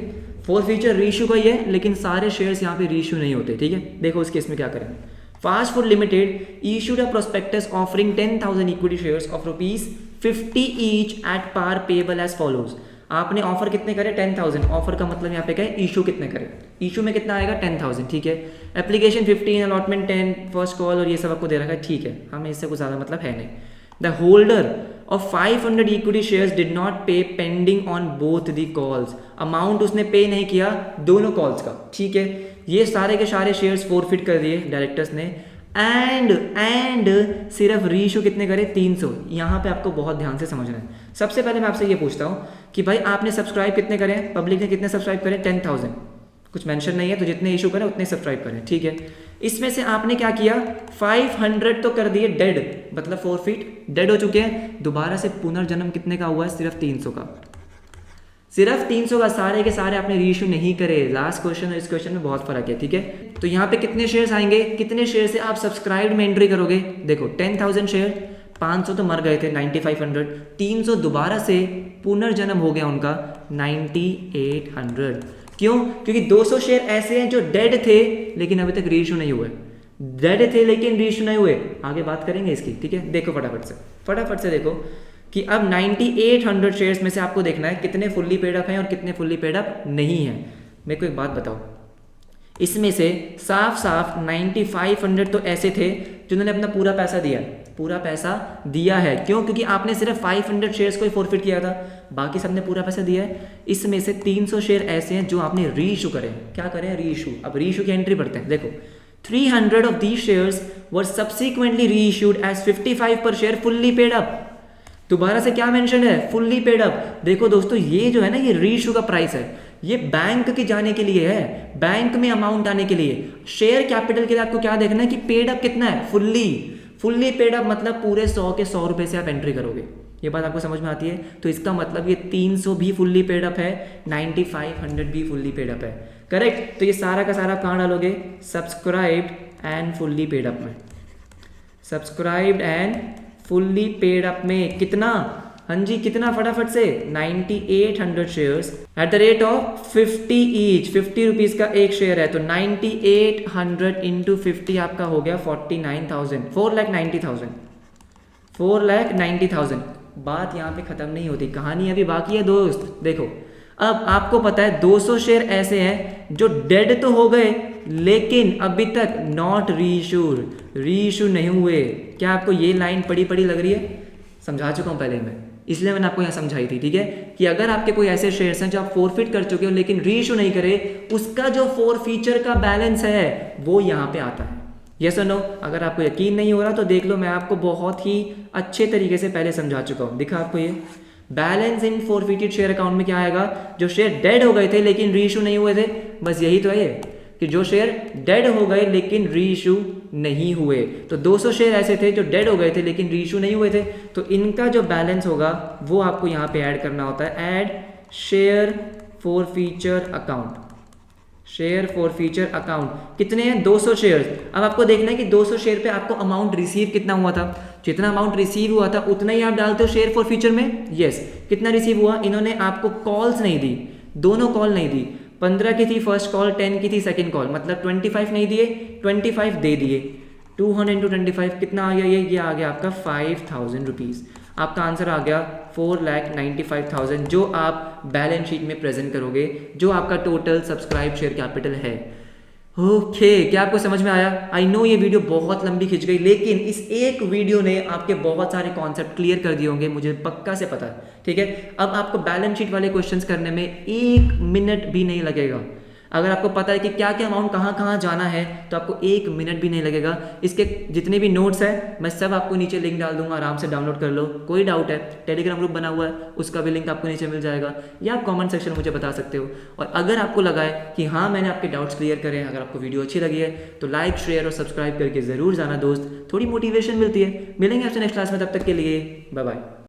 [SPEAKER 1] फॉर फ्यूचर रीइश्यू का ही है लेकिन सारे शेयर्स यहाँ पे रीइश्यू नहीं होते, ठीक है? देखो इस केस में क्या करेंगे। Fast food limited issued a prospectus offering 10,000 equity shares of ₹50 each at par payable as follows. आपने ऑफर कितने करे? 10,000। ऑफर का मतलब यहाँ पे क्या है? इशू कितने करे? इशू में कितना आएगा? 10,000, ठीक है। एप्लीकेशन 15, अलॉटमेंट 10, फर्स्ट कॉल और ये सब आपको दे रखा है, ठीक है। हमें इससे कुछ ज़्यादा मतलब है नहीं। The holder of 500 equity shares did not pay pending on both the calls। Amount उसने पे नहीं किया दोनों कॉल्स का, ठीक है। ये सारे के सारे शेयर्स फोरफिट कर दिए डायरेक्टर्स ने, एंड सिर्फ रीइश्यू कितने करे? 300। यहाँ पे आपको बहुत ध्यान से समझना है। सबसे पहले मैं आपसे ये पूछता हूँ कि भाई आपने सब्सक्राइब कितने करे? पब्लिक ने कितने सब्सक्राइब करे? 10,000। कुछ मेंशन नहीं है, तो जितने इशू करें उतने सब्सक्राइब करें, ठीक है। इसमें से आपने क्या किया? 500 तो कर दिए डेड, मतलब फोरफिट डेड हो चुके हैं। दोबारा से पुनर्जन्म कितने का हुआ है? सिर्फ 300 का। सिर्फ 300 का, सारे के सारे आपने रीइश्यू नहीं करे। लास्ट क्वेश्चन और इस क्वेश्चन में बहुत फर्क है, ठीक है। तो यहाँ पे कितने शेयर्स आएंगे? कितने शेयर से आप सब्सक्राइब में एंट्री करोगे? देखो 10,000 शेयर, 500 तो मर गए थे, 9,500, 300 दोबारा से पुनर्जन्म हो गया उनका 9,800। क्यों? क्योंकि 200 शेयर ऐसे हैं जो डेड थे लेकिन अभी तक रीइश्यू नहीं हुए। डेड थे लेकिन रीइश्यू नहीं हुए, आगे बात करेंगे इसकी, ठीक है। देखो फटाफट से देखो कि अब 9,800 शेयर्स में से आपको देखना है कितने फुल्ली पेड अप हैं और कितने फुल्ली पेड अप नहीं हैं। मेरे को एक बात बताओ, इसमें से साफ 9,500 तो ऐसे थे जिन्होंने अपना पूरा पैसा दिया है। क्यों? क्योंकि आपने सिर्फ 500 शेयर्स को ही फोरफिट किया था, बाकी सबने पूरा पैसा दिया है। इसमें से 300 शेयर ऐसे हैं जो आपने रीइश्यू करें। क्या करें? रीइश्यू। अब रीइश्यू की एंट्री पढ़ते हैं। देखो 300 of these shares were subsequently reissued as 55 per share fully paid up. दोबारा से क्या मेंशन है? Fully paid up. देखो दोस्तों, ये जो है ना, ये रीइश्यू का प्राइस है, ये बैंक के जाने के लिए है, बैंक में अमाउंट आने के लिए। शेयर कैपिटल के लिए आपको क्या देखना है कि पेड अप कितना है? फुल्ली पेड अप, मतलब पूरे 100 के 100 रुपए से आप एंट्री करोगे। ये बात आपको समझ में आती है? तो इसका मतलब ये 300 भी फुल्ली पेड अप है, 9,500 भी फुल्ली पेड अप है, करेक्ट। तो ये सारा का सारा कहाँ डालोगे? Subscribed and fully paid up में। Subscribed and fully paid up में कितना? हाँ जी, कितना? फटाफट से 9,800 shares at the rate of 50 each, 50 rupees का एक शेयर है, तो 9,800 इंटू 50 आपका हो गया 49,000, 4,90,000, 4,90,000। बात यहाँ पे खत्म नहीं होती, कहानी अभी बाकी है दोस्त। देखो अब आपको पता है 200 शेयर ऐसे हैं जो डेड तो हो गए लेकिन अभी तक नॉट रीइश्यू नहीं हुए। क्या आपको ये लाइन पड़ी लग रही है? समझा चुका हूँ पहले मैं, इसलिए मैंने आपको यहाँ समझाई थी, ठीक है, कि अगर आपके कोई ऐसे शेयर्स हैं जो आप फोरफिट कर चुके हो लेकिन रीइश्यू नहीं करे, उसका जो फोर फीचर का बैलेंस है वो यहाँ पे आता है। यस और नो? अगर आपको यकीन नहीं हो रहा तो देख लो, मैं आपको बहुत ही अच्छे तरीके से पहले समझा चुका हूँ। दिखा आपको ये बैलेंस इन फोरफिटेड शेयर अकाउंट में क्या आएगा? जो शेयर डेड हो गए थे लेकिन रीइश्यू नहीं हुए थे, बस यही तो है ये, कि जो शेयर डेड हो गए लेकिन रीइश्यू नहीं हुए। तो 200 शेयर ऐसे थे जो डेड हो गए थे लेकिन रीइश्यू नहीं हुए थे, तो इनका जो बैलेंस होगा वो आपको यहाँ पे ऐड करना होता है। Add share forfeiture account. Share forfeiture account कितने हैं? 200 शेयर। अब आपको देखना है कि 200 शेयर पे आपको अमाउंट रिसीव कितना हुआ था। जितना अमाउंट रिसीव हुआ था उतना ही आप डालते हो शेयर फॉरफीचर में। यस, कितना रिसीव हुआ? इन्होंने आपको कॉल्स नहीं दी, दोनों कॉल नहीं दी। 15 की थी फर्स्ट कॉल, 10 की थी सेकंड कॉल, मतलब 25 नहीं दिए, 25 दे दिए। 200 इंटू 25 कितना आ गया? ये आ गया आपका 5,000 रुपीज़। आपका आंसर आ गया 4,95,000, जो आप बैलेंस शीट में प्रेजेंट करोगे, जो आपका टोटल सब्सक्राइब शेयर कैपिटल है। ओके, क्या आपको समझ में आया? आई नो ये वीडियो बहुत लंबी खिंच गई, लेकिन इस एक वीडियो ने आपके बहुत सारे कॉन्सेप्ट क्लियर कर दिए होंगे, मुझे पक्का से पता है, ठीक है। अब आपको बैलेंस शीट वाले क्वेश्चंस करने में 1 मिनट भी नहीं लगेगा। अगर आपको पता है कि क्या क्या अमाउंट कहाँ कहाँ जाना है तो आपको 1 मिनट भी नहीं लगेगा। इसके जितने भी नोट्स हैं मैं सब आपको नीचे लिंक डाल दूंगा, आराम से डाउनलोड कर लो। कोई डाउट है टेलीग्राम ग्रुप बना हुआ है, उसका भी लिंक आपको नीचे मिल जाएगा, या आप कमेंट सेक्शन में मुझे बता सकते हो। और अगर आपको लगा है कि हाँ मैंने आपके डाउट्स क्लियर करे हैं, अगर आपको वीडियो अच्छी लगी है तो लाइक शेयर और सब्सक्राइब करके ज़रूर जाना दोस्त, थोड़ी मोटिवेशन मिलती है। मिलेंगे आपसे नेक्स्ट क्लास में, तब तक के लिए बाय बाय।